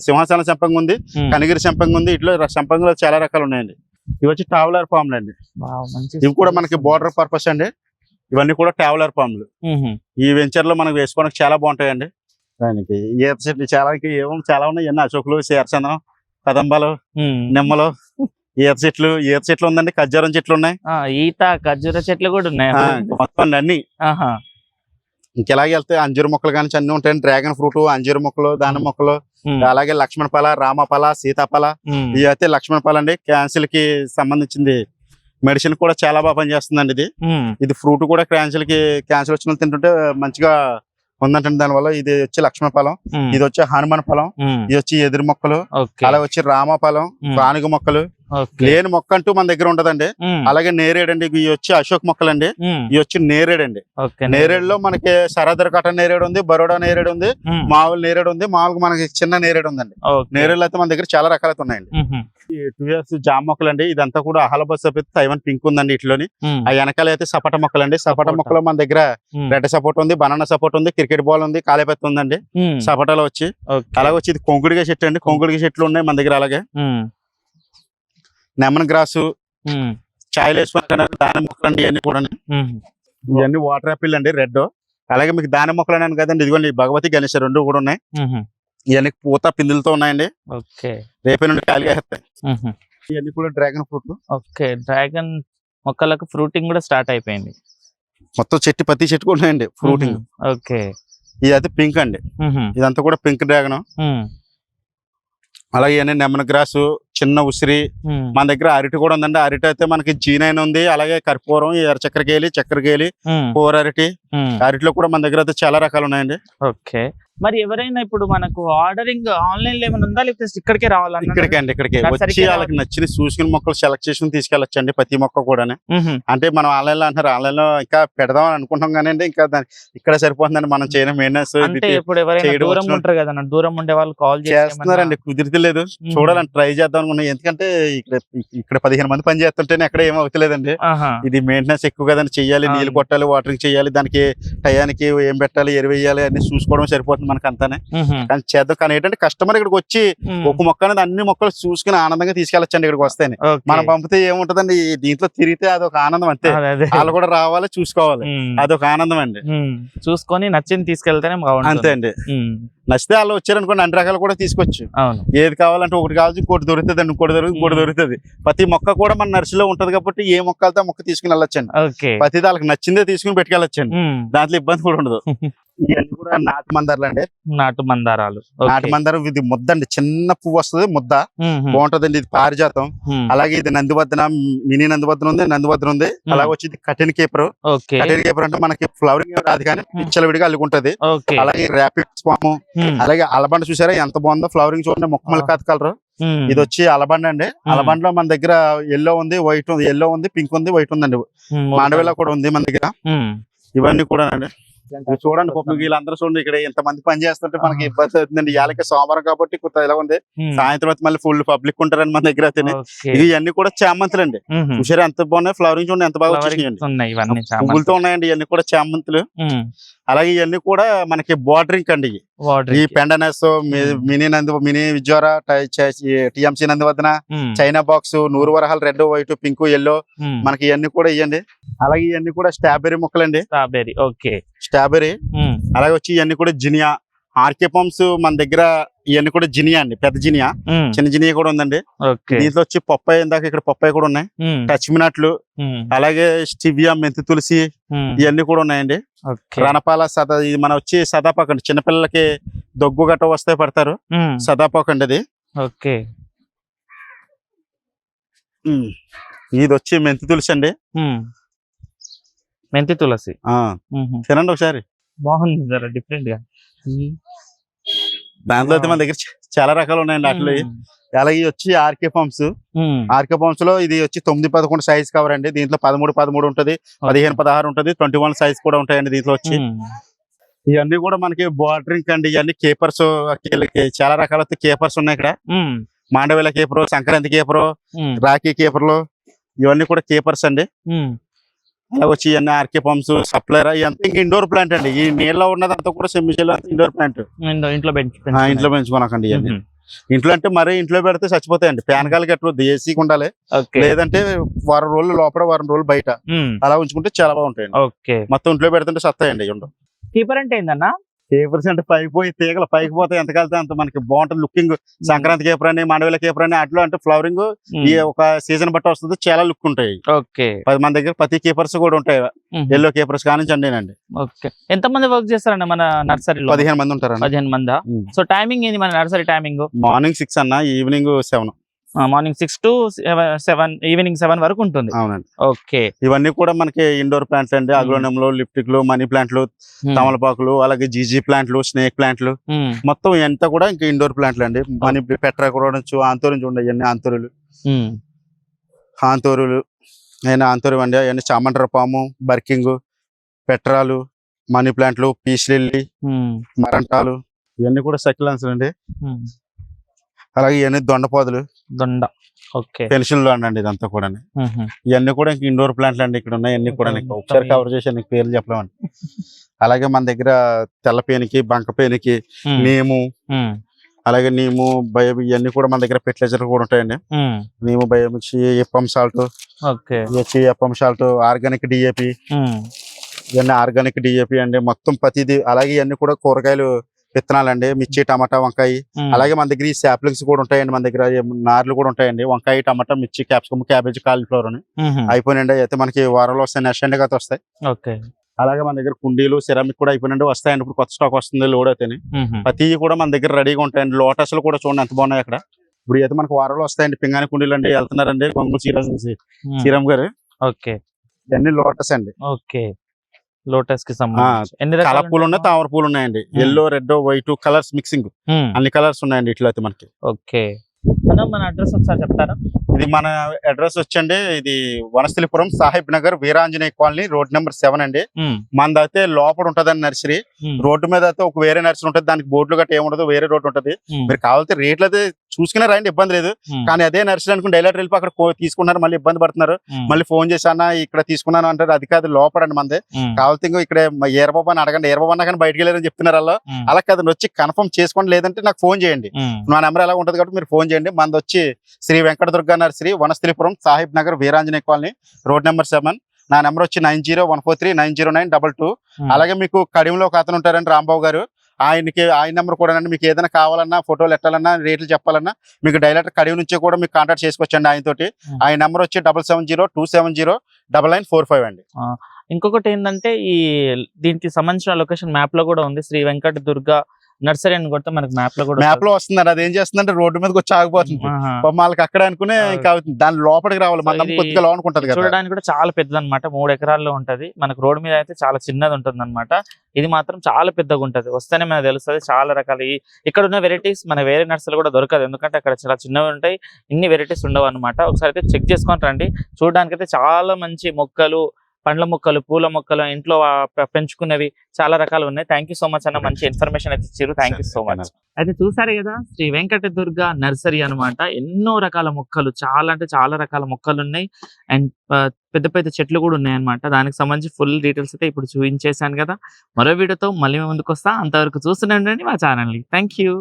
Speaker 2: సింహాసన సంపంగి ఉంది, కనిగిరి సంపంగి ఉంది. ఇట్లా సంపంగిలో చాలా రకాలు ఉన్నాయండి. ఇవి వచ్చి ట్రావెలర్ పాములు అండి. ఇవి కూడా మనకి బోర్డర్ పర్పస్ అండి. ఇవన్నీ కూడా ట్రావెలర్ పాములు. ఈ వెంచర్ లో మనకి వేసుకోవడానికి చాలా బాగుంటాయండి. దానికి ఈత చెట్లు చాలా ఉన్నాయి. అన్ని అశోకులు, శేరచంద్రం, కదంబాలు, నిమ్మలు, ఈత చెట్లు ఉందండి. ఖర్జూరం చెట్లు ఉన్నాయి.
Speaker 1: ఖర్జూర చెట్లు కూడా ఉన్నాయి
Speaker 2: మొత్తం అన్ని. ఇంకెలాగే వెళ్తే అంజూరు మొక్కలు కానీ అన్ని ఉంటాయండి. డ్రాగన్ ఫ్రూట్, అంజూరు మొక్కలు, దానిమ్మ మొక్కలు, అలాగే లక్ష్మణ ఫల, రామఫల, సీతాఫల. ఇవి అయితే లక్ష్మణ ఫల అండి. క్యాన్సర్ కి సంబంధించింది మెడిసిన్ కూడా చాలా బాగా పనిచేస్తుందండి. ఇది ఫ్రూట్ కూడా క్యాన్సర్ వచ్చిన తింటుంటే మంచిగా ఉందంటే దానివల్ల. ఇది వచ్చి లక్ష్మణ ఫలం, ఇది వచ్చి హనుమాన్ ఫలం, ఇది వచ్చి ఎదురు మొక్కలు, అలా వచ్చి రామ ఫలం, పానుగ మొక్కలు. లేని మొక్క అంటూ మన దగ్గర ఉంటదండి. అలాగే నేరేడు అండి. ఇవి వచ్చి అశోక్ మొక్కలండి. ఇవి వచ్చి నేరేడు అండి. నేరేడు లో మనకి సరాదర్ కటన్ నేరేడు ఉంది, బరోడా నేరేడు ఉంది, మామూలు నేరేడు ఉంది, మామూలుగా మనకి చిన్న నేరేడు ఉందండి. నేరేడు అయితే మన దగ్గర చాలా రకాలైతే ఉన్నాయండి. 2 years జామ మొక్కలండి. ఇదంతా కూడా అహలబస్ తైవన్ పింక్ ఉందండి. ఇట్లోని ఆ వెనకాల అయితే సపోటా మొక్కలండి. సపోటా మొక్కలు మన దగ్గర రెడ్ సపోర్ట్ ఉంది, బనానా సపోర్ట్ ఉంది, క్రికెట్ బాల్ ఉంది, కాలేపత్తి ఉందండి సపోటాలో వచ్చి. అలాగే వచ్చి ఇది కొంగుడిగా చెట్టు అండి. కొంగుడిగా చెట్లు ఉన్నాయి మన దగ్గర. అలాగే లెమన్ గ్రాస్, చాయలు వేసుకున్న దాని మొక్కలు అండి. ఇవన్నీ కూడా ఇవన్నీ వాటర్ యాపిల్ అండి, రెడ్. అలాగే మీకు దాని మొక్కలు అన్నాను కదండి. ఇదిగోండి భగవతి గణేష్ 2 కూడా ఉన్నాయి. ఇవన్నీ పూత పిందులతో ఉన్నాయండి. రేపే నుండి ఖాళీగా వేస్తాయి. ఇవన్నీ కూడా డ్రాగన్ ఫ్రూట్.
Speaker 1: డ్రాగన్ మొక్కలకు ఫ్రూటింగ్ కూడా స్టార్ట్ అయిపోయింది.
Speaker 2: మొత్తం ప్రతి చెట్టు కూడా ఉన్నాయండి ఫ్రూటింగ్. ఇది అయితే పింక్ అండి. ఇదంతా కూడా పింక్ డ్రాగన్. అలాగే లెమన్ గ్రాస్, చిన్న ఉసిరి. మన దగ్గర అరటి కూడా ఉందండి. అరటి అయితే మనకి జీనైన్ ఉంది, అలాగే కర్పూరం, చక్కెరకేలి, కూర అరటిలో కూడా మన దగ్గర అయితే చాలా రకాలు ఉన్నాయండి.
Speaker 1: మరి ఎవరైనా ఇప్పుడు మనకు ఆర్డరింగ్ ఆన్లైన్ లో ఏమైనా ఉందా, లేకపోతే ఇక్కడికే రావాలన్నా?
Speaker 2: ఇక్కడికే వచ్చి వాళ్ళకి నచ్చిన చూసుకుని మొక్కలు సెలెక్ట్ చేసుకుని తీసుకెళ్ళొచ్చండి. ప్రతి మొక్క కూడా. అంటే మనం ఆన్లైన్ లో అంటారు, ఆన్లైన్ లో ఇంకా పెడదాం అని అనుకుంటాం కానీ ఇంకా ఇక్కడ సరిపోతుందండి మనం చేయడం మెయింటెనెన్స్.
Speaker 1: ఇప్పుడు ఎవరైనా దూరం ఉంటారు కదా, దూరం ఉండే వాళ్ళు కాల్
Speaker 2: చేస్తున్నారండి. కుదిరితలేదు, చూడాలని ట్రై చేద్దాం అనుకున్నాం. ఎందుకంటే ఇక్కడ 15 మంది పని చేస్తుంటేనే ఎక్కడ ఏం అవుతలేదండి. ఇది మెయింటెనెన్స్ ఎక్కువ కదండి. చెయ్యాలి, నీళ్ళు కొట్టాలి, వాటరింగ్ చేయాలి, దానికి టయానికి ఏం పెట్టాలి, ఎరువేయాలి అన్ని చూసుకోవడం సరిపోతుంది మనకు అంతానే. కానీ చేద్దాం. కానీ ఏంటంటే కస్టమర్ ఇక్కడికి వచ్చి ఒక మొక్క అనేది అన్ని మొక్కలు చూసుకుని ఆనందంగా తీసుకెళ్ళొచ్చండి. ఇక్కడికి వస్తేనే మనం పంపితే ఏముంటదండి, దీంట్లో తిరిగితే అదొక ఆనందం అంతే. వాళ్ళు కూడా రావాలి, చూసుకోవాలి, అదొక ఆనందం అండి.
Speaker 1: చూసుకొని నచ్చింది తీసుకెళ్తేనే
Speaker 2: అంతే అండి. నచ్చితే వాళ్ళు వచ్చారనుకోండి అన్ని రకాలు కూడా తీసుకోవచ్చు. ఏది కావాలంటే ఒకటి కావాలి, ఇంకోటి దొరుకుతుంది అండి, ఇంకోటి దొరుకుతుంది. ప్రతి మొక్క కూడా మన నర్సరీలో ఉంటది కాబట్టి ఏ మొక్కలతో మొక్క తీసుకుని వెళ్ళొచ్చండి. ప్రతి వాళ్ళకి నచ్చిందే తీసుకుని పెట్టుకెళ్ళొచ్చండి. దాంట్లో ఇబ్బంది కూడా ఉండదు. ఇవన్నీ కూడా నాటు మందారాలు అండి.
Speaker 1: నాటు
Speaker 2: మందారం. ఇది ముద్ద అండి, చిన్న పువ్వు వస్తుంది, ముద్ద బాగుంటదండి. ఇది పారిజాతం. అలాగే ఇది నందివర్ధన, మినీ నందివర్ధన ఉంది. అలాగే వచ్చి ఇది కఠిన కేపర్. అంటే మనకి ఫ్లవరింగ్ రాదు కానీ పిచ్చల విడిగా అల్లుకుంటది. అలాగే ర్యాపిడ్ స్పాము. అలాగే అలబండ చూసారా ఎంత బాగుందో, ఫ్లవరింగ్ చూడండి, మొక్కమల్ కాత కలర్. ఇది వచ్చి అలబండ అండి. అలబండలో మన దగ్గర ఎల్లో ఉంది, వైట్ ఉంది, ఎల్లో ఉంది, పింక్ ఉంది, వైట్ ఉందండి. మాండవేలా కూడా ఉంది మన దగ్గర. ఇవన్నీ కూడా అండి. చూడండి వీళ్ళందరూ చూడండి, ఇక్కడ ఎంతమంది పని చేస్తుంటే మనకి ఇబ్బంది అవుతుందండి. ఇవాళకి సోమవారం కాబట్టి కొత్త ఎలా ఉంది, సాయంత్రం అయితే మళ్ళీ ఫుల్ పబ్లిక్ ఉంటారని మన దగ్గర. ఇవన్నీ కూడా చామంతులు అండి. చూసారా ఎంత బాగున్నాయి, ఫ్లవరింగ్ చూడండి ఎంత బాగా వచ్చేసినాయండి, పువ్వులతో ఉన్నాయండి. ఇవన్నీ కూడా చామంతులు. అలాగే ఇవన్నీ కూడా మనకి బోర్డరింగ్ అండి. ఈ పెండనస్, మినీ విజోరా, టిఎంసీ నందివర్ధన, చైనా బాక్స్, 100 వరహాలు, రెడ్, వైట్, పింక్, ఎల్లో, మనకి ఇవన్నీ కూడా ఇవ్వండి. అలాగే ఇవన్నీ కూడా స్ట్రాబెర్రీ మొక్కలండి. స్ట్రాబెర్రీ. అలాగే వచ్చి ఇవన్నీ కూడా జినియా, ఆర్కే పంప్స్ మన దగ్గర ఇవన్నీ కూడా జినియా అండి, పెద్ద జినియా, చిన్న జినియా కూడా ఉందండి.
Speaker 1: ఓకే.
Speaker 2: దీంట్లో వచ్చి పప్పాయ, ఇందాక ఇక్కడ పప్పాయ కూడా ఉన్నాయి, టచ్ మినట్లు, అలాగే స్టివియా, మెంతి తులసి, ఇవన్నీ కూడా ఉన్నాయండి. రణపాల సదా, ఇది మన వచ్చి సదాపాకు అండి, చిన్నపిల్లలకి దగ్గు గట్ట వస్తే పడతారు, సదాపాకు అండి అది.
Speaker 1: ఓకే.
Speaker 2: ఇది వచ్చి మెంతి తులసి అండి,
Speaker 1: మెంతి తులసి.
Speaker 2: తినండి ఒకసారి,
Speaker 1: బాగుంది, జర డిఫరెంట్ గా.
Speaker 2: దాంట్లో అయితే మన దగ్గర చాలా రకాలు ఉన్నాయండి అట్లా. అలాగే వచ్చి ఆర్కే పంప్స్, ఆర్కే పంప్స్ లో ఇది వచ్చి 9-11 సైజ్ కవర్ అండి. దీంట్లో 13-13 ఉంటది, 15-16 ఉంటది, 21 సైజ్ కూడా ఉంటాయండి దీంట్లో వచ్చి. ఇవన్నీ కూడా మనకి బార్డరింగ్ అండి, ఇవన్నీ కేపర్స్, చాలా రకాల కేపర్స్ ఉన్నాయి ఇక్కడ. మాండవేల కేపరు, సంక్రాంతి కేపరు, రాఖీ కేపర్లు, ఇవన్నీ కూడా కేపర్స్ అండి. అలా వచ్చి ఇవన్నీ ఆర్కే పంప్స్, సప్లైర్, ఇదంతా ఇంకా ఇండోర్ ప్లాంట్ అండి. ఈ నీళ్ళలో ఉన్నదంతా కూడా సెమిషల్ ఇండోర్ ప్లాంట్, ఇంట్లో పెంచుకోనకండి. ఇవన్నీ ఇంట్లో అంటే మరీ ఇంట్లో పెడితే చచ్చిపోతాయండి, ప్యానకాలు కట్టవద్దు, ఏసీకి ఉండాలి, లేదంటే వారం రోజులు లోపల, వారం రోజులు బయట అలా ఉంచుకుంటే చాలా బాగుంటాయండి. మొత్తం ఇంట్లో పెడుతుంటే సత్తాయండి.
Speaker 1: కీపర్ అంటే ఏందన్నా?
Speaker 2: కేపర్స్ అంటే పైకి పోయి తీగలు పైకి పోతే ఎంత కలితే అంత మనకి బాగుంటుంది లుకింగ్. సంక్రాంతి కేపర్ అని, మాండవేల కేపర్ అని, అట్లా అంటే ఫ్లవరింగ్ ఈ ఒక సీజన్ బట్టి వస్తుంది, చాలా లుక్ ఉంటాయి. మన దగ్గర ప్రతి కేపర్స్ కూడా ఉంటాయి, ఎల్లో కేపర్స్ కానించండి.
Speaker 1: ఎంత మంది వర్క్ చేస్తారండి మన నర్సరీలో?
Speaker 2: 15 మంది ఉంటారు.
Speaker 1: 15 మందా? సో టైమింగ్ ఏంది మన నర్సరీ టైమింగ్?
Speaker 2: మార్నింగ్ 6 అన్న, ఈవినింగ్ 7.
Speaker 1: మార్నింగ్ 6 to 7, ఈవినింగ్ 7 వరకు ఉంటుంది.
Speaker 2: అవునండి.
Speaker 1: ఓకే.
Speaker 2: ఇవన్నీ కూడా మనకి ఇండోర్ ప్లాంట్స్ అండి. అగ్లోనియంలు, లిప్టిక్లు, మనీ ప్లాంట్లు, తమలపాకులు, అలాగే జీజీ ప్లాంట్లు, స్నేక్ ప్లాంట్లు, మొత్తం ఎంత కూడా ఇంకా ఇండోర్ ప్లాంట్లు అండి. మనీ పెట్రా కూడా ఆంతోరించి ఉండే ఆంతోరులు, ఆంతోరు అండి. అవన్నీ చామండ్ర పాము, బర్కింగ్, పెట్రాలు, మనీ ప్లాంట్లు, పీస్ లిల్లీ, మరంటాలు, ఇవన్నీ కూడా సక్యులెన్స్ అండి. అలాగే ఇవన్నీ దొండపోదలు, పెన్సిల్ అండి, ఇదంతా కూడా. ఇవన్నీ కూడా ఇంకా ఇండోర్ ప్లాంట్లు అండి ఇక్కడ ఉన్నాయి. అన్ని కూడా ఒకసారి కవర్ చేసి పేర్లు చెప్పలేమండి. అలాగే మన దగ్గర తెల్లపేనికి, బంకపేనికి, నీము, అలాగే నీము, బయో, ఇవన్నీ కూడా మన దగ్గర ఫెర్టిలైజర్ కూడా ఉంటాయండి. నీము, Biomix, ఎప్పం salt, ఎప్పం salt, organic DAP, ఇవన్నీ ఆర్గానిక్ డిఏపి అండి, మొత్తం ప్రతిదీ. అలాగే ఇవన్నీ కూడా కూరగాయలు విత్తనాలండి, మిర్చి, టమాటా, వంకాయ. అలాగే మన దగ్గర ఈ సాప్లింగ్స్ కూడా ఉంటాయండి, మన దగ్గర నార్లు కూడా ఉంటాయండి. వంకాయ, టమాటా, మిర్చి, క్యాప్సికమ్, క్యాబేజ్, కాలీఫ్లవర్ అని అయిపోయినండి. అయితే మనకి వారంలో వస్తాయి, నెక్స్ట్ ఎండ్ అయితే వస్తాయి. అలాగే మన దగ్గర కుండీలు, సిరామిక్ కూడా అయిపోయినండి, వస్తాయండి. ఇప్పుడు కొత్త స్టాక్ వస్తుంది, లోడ్ అయితేనే. ప్రతి కూడా మన దగ్గర రెడీగా ఉంటాయండి. లోటస్లు కూడా చూడండి ఎంత బాగున్నాయి అక్కడ. ఇప్పుడు అయితే మనకి వారంలో వస్తాయండి. పింగాణి కుండీలు అండి, వెళ్తున్నారండి కొంగు శ్రీరామ్ గారు. ఇవన్నీ లోటస్ అండి.
Speaker 1: లోటస్ కి సంబంధించి
Speaker 2: కలర్ పూలు ఉన్నాయి, తామర పూలు ఉన్నాయండి. Yellow, red, white colours mixing, అన్ని కలర్స్ ఉన్నాయండి ఇట్లా అయితే మనకి.
Speaker 1: మన అడ్రస్ ఒకసారి చెప్తారా?
Speaker 2: ఇది మన అడ్రస్ వచ్చండి, ఇది Vanasthalipuram, Sahib Nagar, Veeranjaneya colony, road number 7 అండి. మనది అయితే లోపల ఉంటదండి నర్సరీ. రోడ్డు మీద అయితే ఒక వేరే నర్సరీ ఉంటది, దానికి బోర్డులు గట్రా ఏముండదు, వేరే రోడ్ ఉంటది. మీరు కావాలంటే రేట్లు అయితే చూసుకునే రండి, ఇబ్బంది లేదు. కానీ అదే నర్సరీ అనుకుని డైలర్ వెళ్ళి అక్కడ తీసుకున్నారు, మళ్ళీ ఇబ్బంది పడుతున్నారు. మళ్ళీ ఫోన్ చేశానా ఇక్కడ తీసుకున్నాను అంటారు, అది కాదు, లోపడండి మంది. కావాలంటే ఇక్కడ ఏరబాబు అని అడగండి, ఏరబాబు అన్నా కానీ బయటకు వెళ్ళారని చెప్తున్నారు వాళ్ళు. అలా కాదు, వచ్చి కన్ఫర్మ్ చేసుకోండి, లేదంటే నాకు ఫోన్ చేయండి. నా నెంబర్ ఎలా ఉంటది కాబట్టి మీరు ఫోన్ చేయండి. మనది వచ్చి Shri Venkata Durga nursery, Vanasthalipuram, Sahib Nagar, Veeranjaneya colony, road number 7. నా నెంబర్ వచ్చి 9014390922. అలాగే మీకు కడియంలో ఒక అతను ఉంటారండి, రాంబాబు గారు. ఆయన నెంబర్ కూడా మీకు ఏదైనా కావాలన్నా, ఫోటోలు ఎట్టాలన్నా, రేట్లు చెప్పాలన్నా మీకు డైరెక్ట్ కడియం నుంచి కూడా మీకు కాంటాక్ట్ చేసుకోవచ్చండి ఆయనతోటి. ఆయన నెంబర్ వచ్చి 7702709945 అండి.
Speaker 1: ఇంకొకటి ఏంటంటే, ఈ దీనికి సంబంధించిన లొకేషన్ మ్యాప్ లో కూడా ఉంది, శ్రీ వెంకట దుర్గా నర్సరీ అని కొడితే మనకి మ్యాప్ లో
Speaker 2: వస్తుందండి. అది ఏం చేస్తుందంటే రోడ్డు మీదకి వచ్చి ఆగిపోతుంది, వాళ్ళకి అక్కడ అనుకునే ఇంకా దాని లోపలికి రావాలి, మనం కొద్దిగా లోనికి ఉంటది కదా.
Speaker 1: చూడడానికి కూడా చాలా పెద్దది అనమాట, 3 ఎకరాల్లో ఉంటది. మనకు రోడ్డు మీద అయితే చాలా చిన్నది ఉంటుంది అనమాట, ఇది మాత్రం చాలా పెద్దగా ఉంటది. వస్తేనే మనకు తెలుస్తుంది చాలా రకాల ఇక్కడ ఉన్న వెరైటీస్ మన వేరే నర్సరీలు కూడా దొరకదు, ఎందుకంటే అక్కడ చాలా చిన్నవి ఉంటాయి, ఇన్ని వెరైటీస్ ఉండవు అనమాట. ఒకసారి అయితే చెక్ చేసుకొని రండి. చూడడానికి అయితే చాలా మంచి మొక్కలు, పండ్ల మొక్కలు, పూల మొక్కలు, ఇంట్లో పెంచుకునేవి చాలా రకాలు ఉన్నాయి. థ్యాంక్ యూ సో మచ్ అన్న, మంచి ఇన్ఫర్మేషన్ అయితే ఇచ్చారు. Thank you so much. అయితే చూసారు కదా, శ్రీ వెంకట దుర్గా నర్సరీ అనమాట. ఎన్నో రకాల మొక్కలు, చాలా అంటే చాలా రకాల మొక్కలు ఉన్నాయి, అండ్ పెద్ద పెద్ద చెట్లు కూడా ఉన్నాయి అనమాట. దానికి సంబంధించి ఫుల్ డీటెయిల్స్ అయితే ఇప్పుడు చూపించేశాను కదా. మరో వీడియోతో మళ్ళీ ముందుకు వస్తా, అంతవరకు చూస్తూనే ఉండండి మా ఛానల్ని. Thank you.